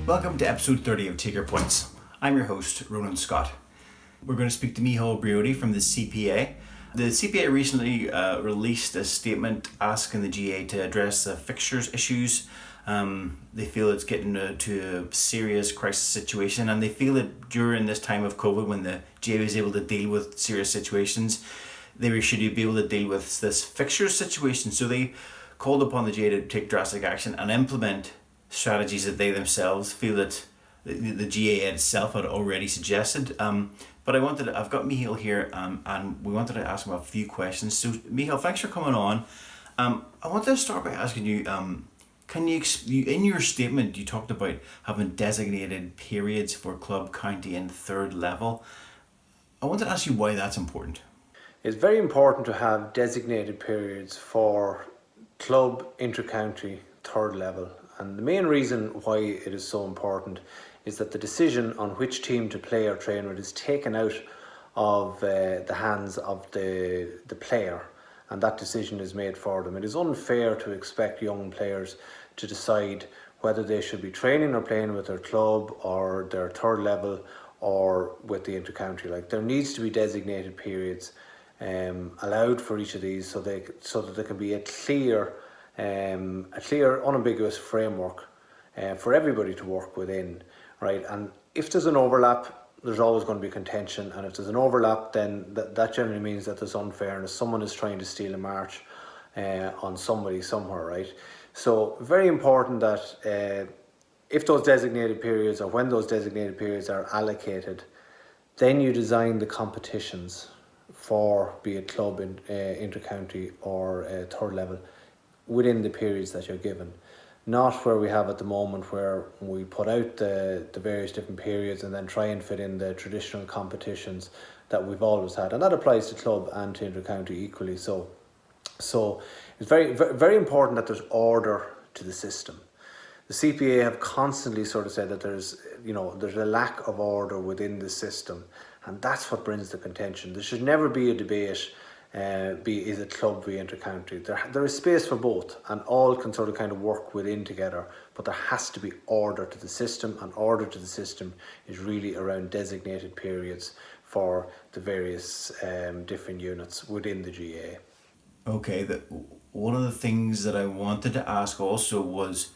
Welcome to episode 30 of Take Your Points. I'm your host, Ronan Scott. We're going to speak to Micheal Briod from the CPA. The CPA recently released a statement asking the GA to address the fixtures issues. They feel it's getting to a serious crisis situation, and they feel that during this time of COVID, when the GA was able to deal with serious situations, they should be able to deal with this fixtures situation. So they called upon the GA to take drastic action and implement strategies that they themselves feel that the GA itself had already suggested. But I've got Micheal here, and we wanted to ask him a few questions. So Micheal, thanks for coming on. I wanted to start by asking you, can you in your statement you talked about having designated periods for club, county and third level. I wanted to ask you why that's important. It's very important to have designated periods for club, inter-county, third level. And the main reason why it is so important is that the decision on which team to play or train with is taken out of the hands of the player, and that decision is made for them. It is unfair to expect young players to decide whether they should be training or playing with their club or their third level or with the inter-county. Like, there needs to be designated periods allowed for each of these so that there can be a clear, unambiguous framework for everybody to work within, right? And if there's an overlap, there's always going to be contention, and if there's an overlap, then that generally means that there's unfairness. Someone is trying to steal a march on somebody somewhere, right? So very important that if those designated periods, or when those designated periods are allocated, then you design the competitions for, be it club, inter-county or third level, within the periods that you're given. Not where we have at the moment, where we put out the various different periods and then try and fit in the traditional competitions that we've always had. And that applies to club and to inter-county equally. So it's very, very important that there's order to the system. The CPA have constantly sort of said that there's a lack of order within the system, and that's what brings the contention. There should never be a debate, is it club v inter-county. There is space for both, and all can sort of kind of work within together, but there has to be order to the system, and order to the system is really around designated periods for the various different units within the GA. Okay, one of the things that I wanted to ask also was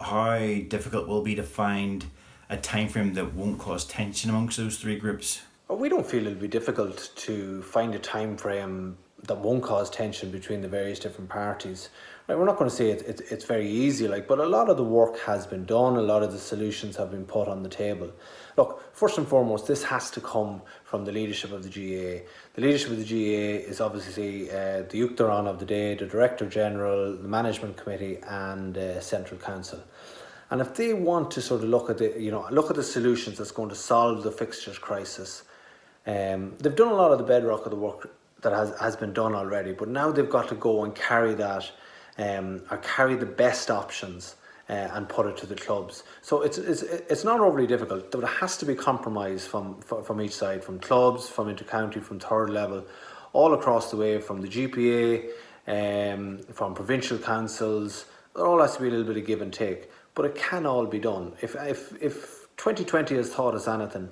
how difficult will it be to find a time frame that won't cause tension amongst those three groups? We don't feel it'll be difficult to find a time frame that won't cause tension between the various different parties. Right, we're not going to say it's very easy, but a lot of the work has been done, a lot of the solutions have been put on the table. Look, first and foremost, this has to come from the leadership of the GA. The leadership of the GA is obviously the Uachtaráin of the day, the Director General, the Management Committee and Central Council. And if they want to sort of look at the solutions that's going to solve the fixtures crisis, they've done a lot of the bedrock of the work that has been done already, but now they've got to go and carry that, or carry the best options and put it to the clubs. So it's not overly difficult. There has to be compromise from each side, from clubs, from inter-county, from third level, all across the way, from the GPA, from provincial councils. There all has to be a little bit of give and take, but it can all be done. If 2020 has taught us anything,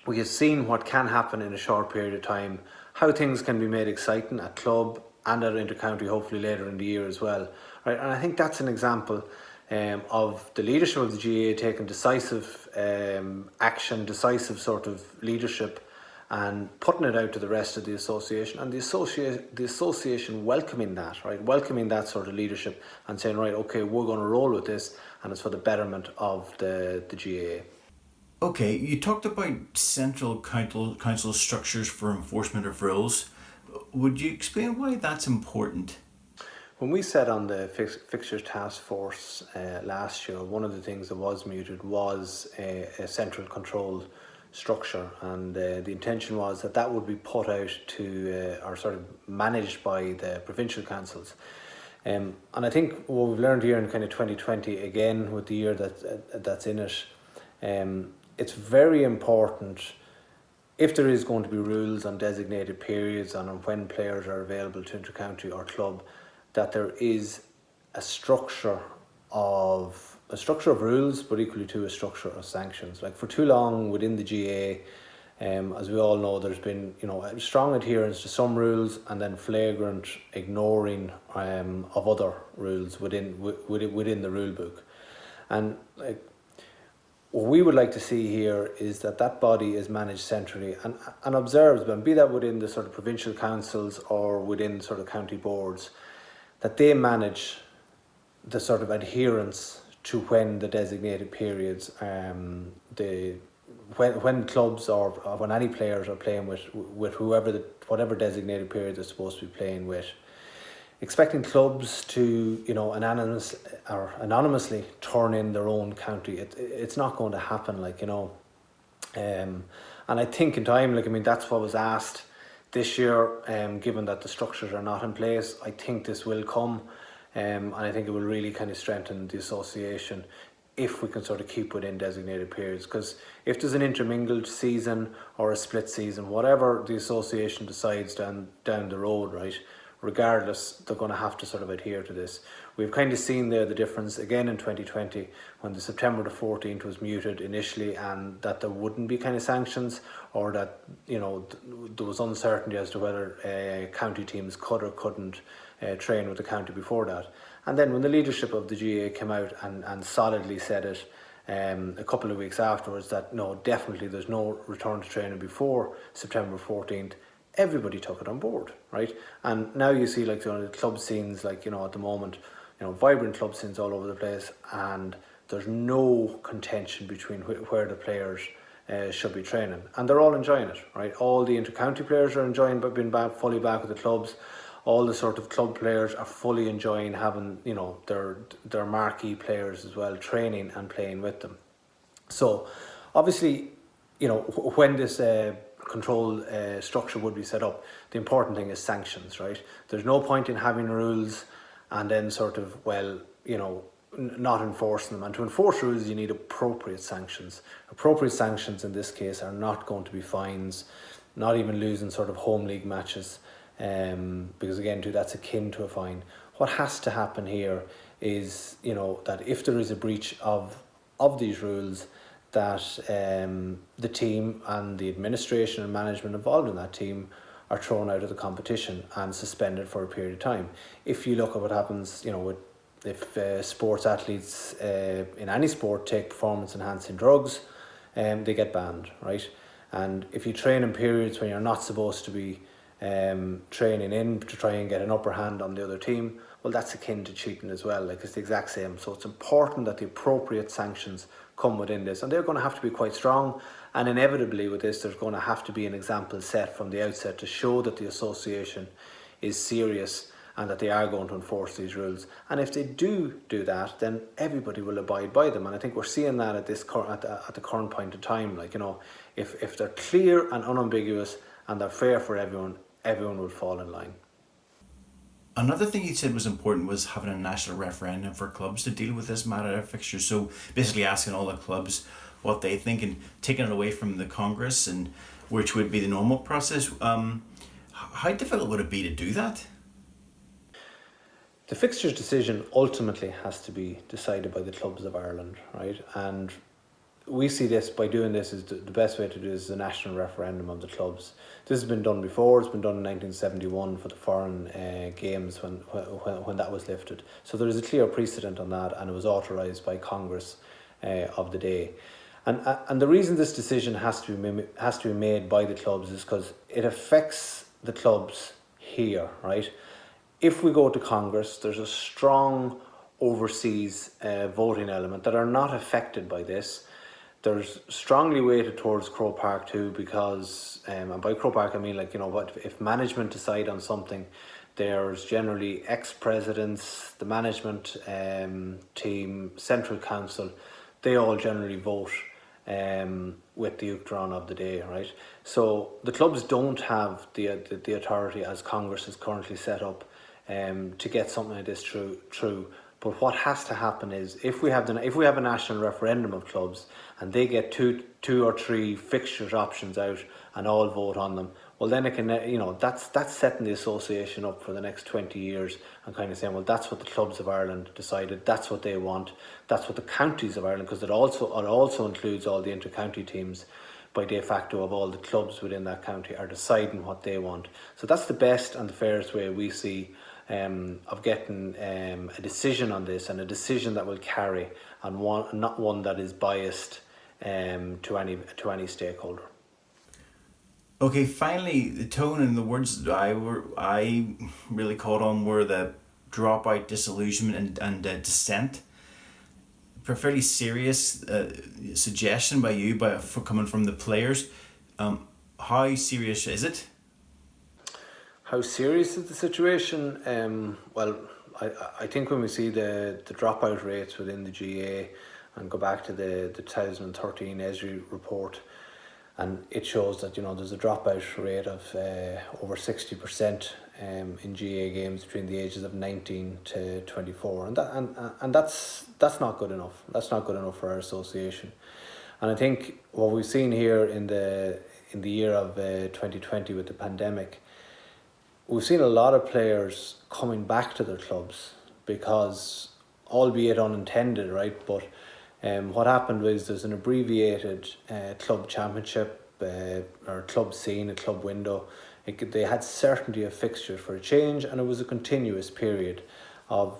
we have seen what can happen in a short period of time, how things can be made exciting at club and at inter-county, hopefully later in the year as well. Right? And I think that's an example of the leadership of the GA taking decisive action, decisive sort of leadership, and putting it out to the rest of the association, and the association welcoming that, right? Welcoming that sort of leadership and saying, right, okay, we're going to roll with this, and it's for the betterment of the GA. Okay, you talked about central council structures for enforcement of rules. Would you explain why that's important? When we sat on the fixtures task force last year, one of the things that was mooted was a central control structure, and the intention was that would be put out to or sort of managed by the provincial councils. And I think what we've learned here in kind of 2020, again with the year that's in it, it's very important, if there is going to be rules on designated periods and on when players are available to inter-county or club, that there is a structure of a structure of rules, but equally to a structure of sanctions. Like for too long within the GA, as we all know, there's been a strong adherence to some rules and then flagrant ignoring of other rules within the rule book. And like, what we would like to see here is that body is managed centrally and observes, be that within the sort of provincial councils or within sort of county boards, that they manage the sort of adherence to when the designated periods, when clubs or when any players are playing with whatever designated period they're supposed to be playing with. Expecting clubs to anonymously turn in their own county, it's not going to happen, and I think in time, that's what was asked this year, given that the structures are not in place. I think this will come, and I think it will really kind of strengthen the association if we can sort of keep within designated periods. Because if there's an intermingled season or a split season, whatever the association decides down the road, right, regardless, they're going to have to sort of adhere to this. We've kind of seen there the difference again in 2020 when the September the 14th was muted initially, and that there wouldn't be kind of sanctions, or that there was uncertainty as to whether county teams could or couldn't train with the county before that. And then when the leadership of the GA came out and solidly said it a couple of weeks afterwards that no, definitely there's no return to training before September 14th, everybody took it on board, right? And now you see the club scenes at the moment, vibrant club scenes all over the place, and there's no contention between where the players should be training, and they're all enjoying it, right? All the inter-county players are enjoying being fully back with the clubs. All the sort of club players are fully enjoying having their marquee players as well training and playing with them. So obviously when this control structure would be set up, the important thing is sanctions, right? There's no point in having rules and then sort of not enforcing them. And to enforce rules, you need appropriate sanctions. Appropriate sanctions in this case are not going to be fines, not even losing sort of home league matches, because again, that's akin to a fine. What has to happen here is that if there is a breach of these rules, that the team and the administration and management involved in that team are thrown out of the competition and suspended for a period of time. If you look at what happens, if sports athletes in any sport take performance enhancing drugs, they get banned, right? And if you train in periods when you're not supposed to be training in to try and get an upper hand on the other team, well, that's akin to cheating as well. It's the exact same. So it's important that the appropriate sanctions come within this, and they're going to have to be quite strong. And inevitably with this, there's going to have to be an example set from the outset to show that the association is serious and that they are going to enforce these rules. And if they do that, then everybody will abide by them. And I think we're seeing that at the current point in time. If they're clear and unambiguous and they're fair for everyone, everyone will fall in line. Another thing you said was important was having a national referendum for clubs to deal with this matter of fixtures. So basically asking all the clubs what they think and taking it away from the Congress, and which would be the normal process. How difficult would it be to do that? The fixtures decision ultimately has to be decided by the clubs of Ireland, right? And we see this, by doing this, is the best way to do this is a national referendum of the clubs. This has been done before. It's been done in 1971 for the foreign games when that was lifted. So there is a clear precedent on that, and it was authorised by Congress of the day. And the reason this decision has to be made by the clubs is because it affects the clubs here, right? If we go to Congress, there's a strong overseas voting element that are not affected by this. There's strongly weighted towards Croke Park too, because, and by Croke Park I mean if management decide on something, there's generally ex-presidents, the management team, central council, they all generally vote with the Uachtaráin of the day, right? So the clubs don't have the authority as Congress is currently set up to get something like this through. But what has to happen is if we have a national referendum of clubs and they get two or three fixtures options out and all vote on them, well then it can, that's setting the association up for the next 20 years and kind of saying, well, that's what the clubs of Ireland decided, that's what they want, that's what the counties of Ireland, because it also includes all the inter-county teams by de facto of all the clubs within that county are deciding what they want. So that's the best and the fairest way we see of getting a decision on this, and a decision that will carry, and not one that is biased to any stakeholder. Okay, finally, the tone and the words that I really caught on were the dropout, disillusionment, and dissent. For fairly serious suggestion by you, for coming from the players. How serious is it? How serious is the situation? Well, I think when we see the dropout rates within the GA and go back to the 2013 ESRI report, and it shows that there's a dropout rate of over 60% in GA games between the ages of 19 to 24, and that's not good enough. That's not good enough for our association. And I think what we've seen here in the year of 2020 with the pandemic, we've seen a lot of players coming back to their clubs because, albeit unintended, right? But what happened was there's an abbreviated club championship or club scene, a club window. They had certainty of fixtures for a change, and it was a continuous period of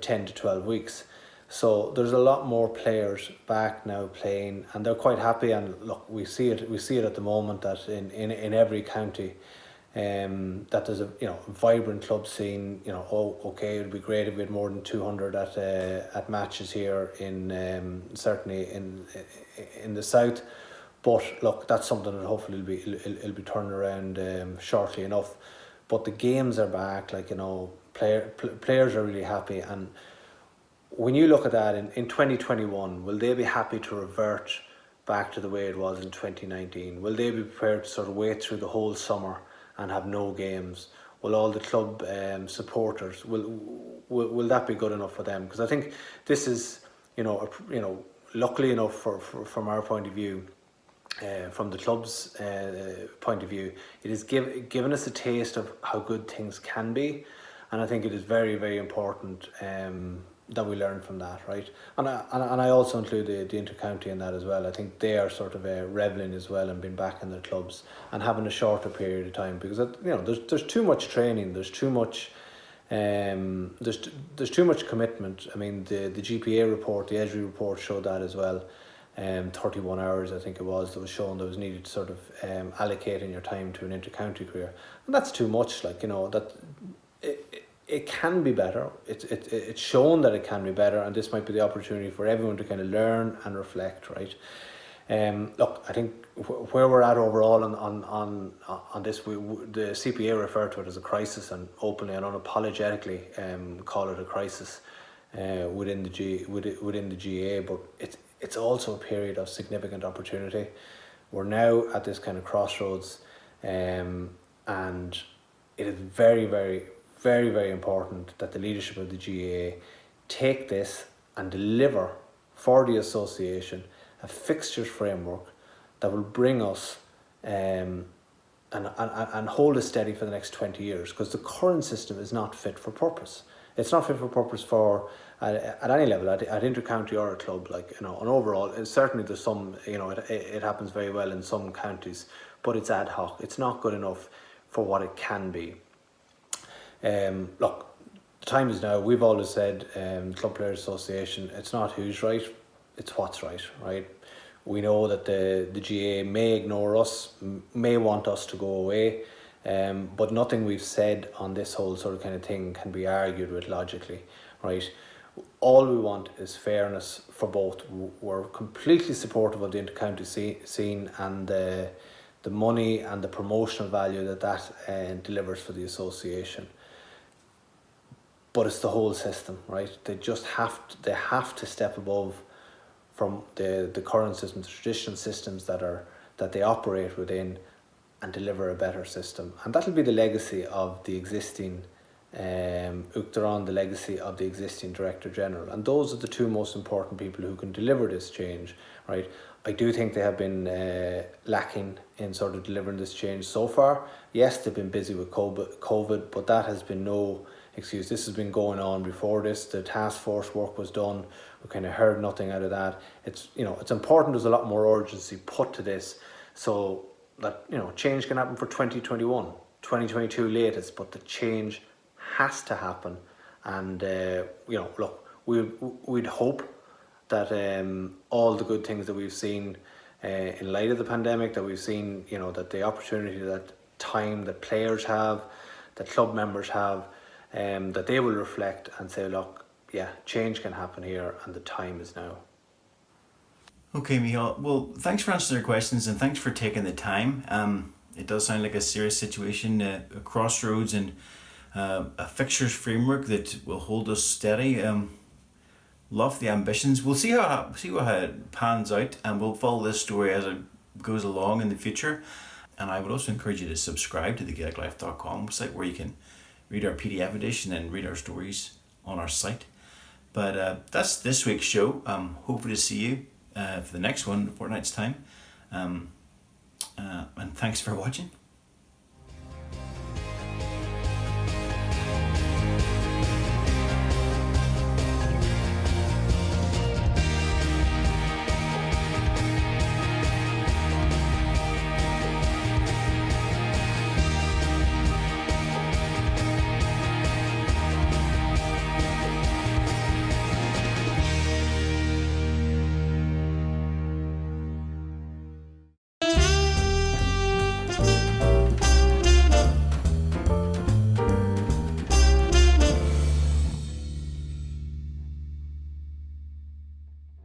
10 to 12 weeks. So there's a lot more players back now playing, and they're quite happy. And look, we see it at the moment that in every county, that there's a vibrant club scene. Okay, it'd be great if we had more than 200 at matches here in certainly in the south. But look, that's something that hopefully it'll be turned around shortly enough. But the games are back. Players are really happy. And when you look at that in 2021, will they be happy to revert back to the way it was in 2019? Will they be prepared to sort of wait through the whole summer and have no games? Will all the club supporters, will that be good enough for them? Because I think this is, luckily enough from our point of view, from the club's point of view, it has given us a taste of how good things can be, and I think it is very, very important that we learn from that, right? And I also include the inter-county in that as well. I think they are sort of revelling as well and being back in their clubs and having a shorter period of time, because there's too much training, there's too much there's too much commitment. I mean, the GPA report, the ESRI report showed that as well. 31 hours I think it was that was shown that was needed to sort of allocating your time to an inter-county career, and that's too much. That it can be better. It's shown that it can be better, and this might be the opportunity for everyone to kind of learn and reflect, right? Look, I think where we're at overall on this, the CPA referred to it as a crisis, and openly and unapologetically call it a crisis within the GA, but it's also a period of significant opportunity. We're now at this kind of crossroads, and it is very, very, very, very important that the leadership of the GAA take this and deliver for the association a fixtures framework that will bring us and hold us steady for the next 20 years, because the current system is not fit for purpose. It's not fit for purpose at any level, at inter-county or a club. And overall, certainly there's some, it happens very well in some counties, but it's ad hoc. It's not good enough for what it can be. Look, the time is now. We've always said, Club Players Association, it's not who's right, it's what's right, right? We know that the GAA may ignore us, may want us to go away, but nothing we've said on this whole sort of kind of thing can be argued with logically, right? All we want is fairness for both. We're completely supportive of the inter-county scene and the money and the promotional value that delivers for the association. But it's the whole system, right? They have to step above from the current systems, the traditional systems that they operate within, and deliver a better system. And that'll be the legacy of the existing Uachtaráin, the legacy of the existing Director General. And those are the two most important people who can deliver this change, right? I do think they have been lacking in sort of delivering this change so far. Yes, they've been busy with COVID, but that has been no excuse. This has been going on before this. The task force work was done. We kind of heard nothing out of that. It's, you know, it's important there's a lot more urgency put to this so that, you know, change can happen for 2021, 2022 latest, but the change has to happen. And, you know, look, we'd hope that all the good things that we've seen in light of the pandemic, that we've seen, you know, that the opportunity, that time that players have, that club members have, that they will reflect and say, look, yeah, change can happen here and the time is now. Okay, Micheal. Well, thanks for answering our questions and thanks for taking the time. It does sound like a serious situation, a crossroads and a fixtures framework that will hold us steady. Love the ambitions. We'll see how it pans out, and we'll follow this story as it goes along in the future. And I would also encourage you to subscribe to the GaelicLife.com website, where you can read our PDF edition and read our stories on our site. But that's this week's show. Hopefully to see you for the next one in a fortnight's time. And thanks for watching.